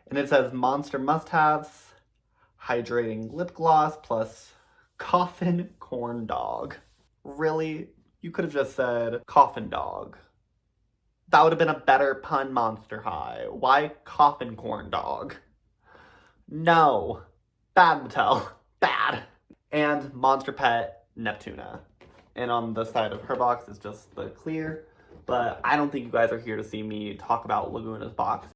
And it says Monster Must-Haves, hydrating lip gloss plus Coffin corn dog. Really? You could have just said coffin dog. That would have been a better pun, Monster High. Why coffin corn dog? No. Bad, Mattel. Bad. And Monster Pet Neptuna. And on the side of her box is just the clear. But I don't think you guys are here to see me talk about Laguna's box.